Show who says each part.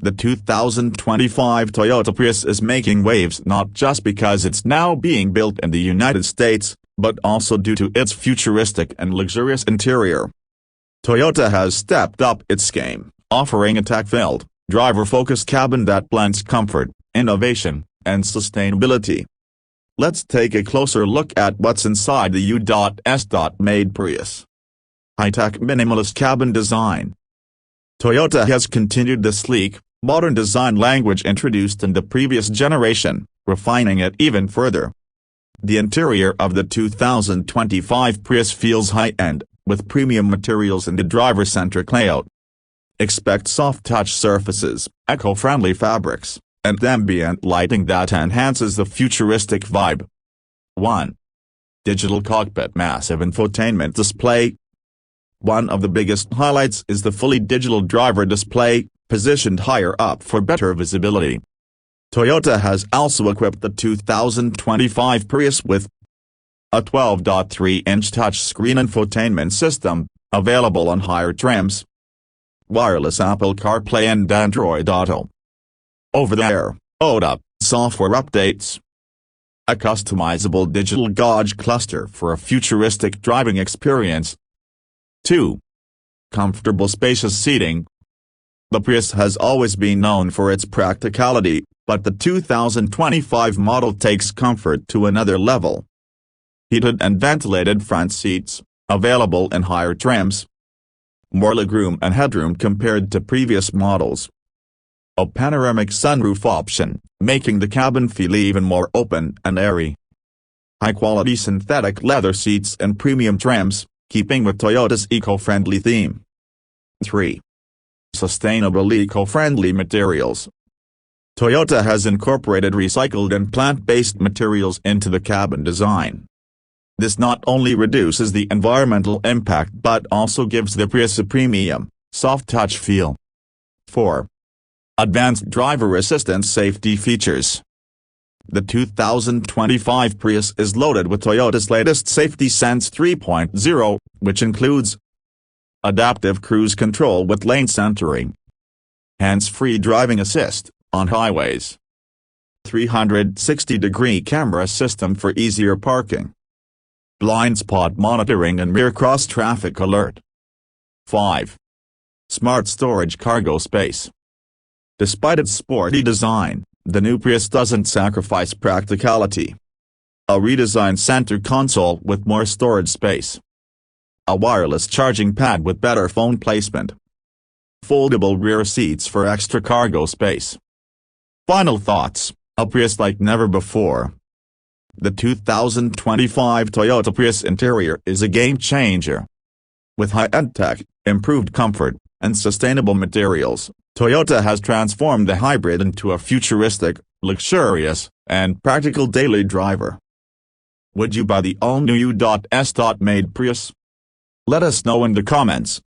Speaker 1: The 2025 Toyota Prius is making waves not just because it's now being built in the United States, but also due to its futuristic and luxurious interior. Toyota has stepped up its game, offering a tech-filled, driver-focused cabin that blends comfort, innovation, and sustainability. Let's take a closer look at what's inside the U.S. made Prius. High-tech minimalist cabin design. Toyota has continued the sleek, modern design language introduced in the previous generation, refining it even further. The interior of the 2025 Prius feels high-end, with premium materials in the driver-centric layout. Expect soft-touch surfaces, eco-friendly fabrics, and ambient lighting that enhances the futuristic vibe. 1. Digital cockpit massive infotainment display. One of the biggest highlights is the fully digital driver display, positioned higher up for better visibility. Toyota has also equipped the 2025 Prius with a 12.3-inch touchscreen infotainment system, available on higher trims. Wireless Apple CarPlay and Android Auto. Over-the-air, OTA, software updates. A customizable digital gauge cluster for a futuristic driving experience. 2. Comfortable spacious seating. The Prius has always been known for its practicality, but the 2025 model takes comfort to another level. Heated and ventilated front seats, available in higher trims. More legroom and headroom compared to previous models. A panoramic sunroof option, making the cabin feel even more open and airy. High-quality synthetic leather seats and premium trims, keeping with Toyota's eco-friendly theme. 3. Sustainable eco-friendly materials. Toyota has incorporated recycled and plant-based materials into the cabin design. This not only reduces the environmental impact but also gives the Prius a premium, soft-touch feel. 4. Advanced driver assistance safety features. The 2025 Prius is loaded with Toyota's latest Safety Sense 3.0, which includes adaptive cruise control with lane centering, hands-free driving assist on highways, 360-degree camera system for easier parking, blind spot monitoring and rear cross-traffic alert. 5. Smart storage cargo space. Despite its sporty design, the new Prius doesn't sacrifice practicality. A redesigned center console with more storage space. A wireless charging pad with better phone placement. Foldable rear seats for extra cargo space. Final thoughts, a Prius like never before. The 2025 Toyota Prius interior is a game-changer. With high-end tech, improved comfort, and sustainable materials, Toyota has transformed the hybrid into a futuristic, luxurious, and practical daily driver. Would you buy the all-new U.S. made Prius? Let us know in the comments.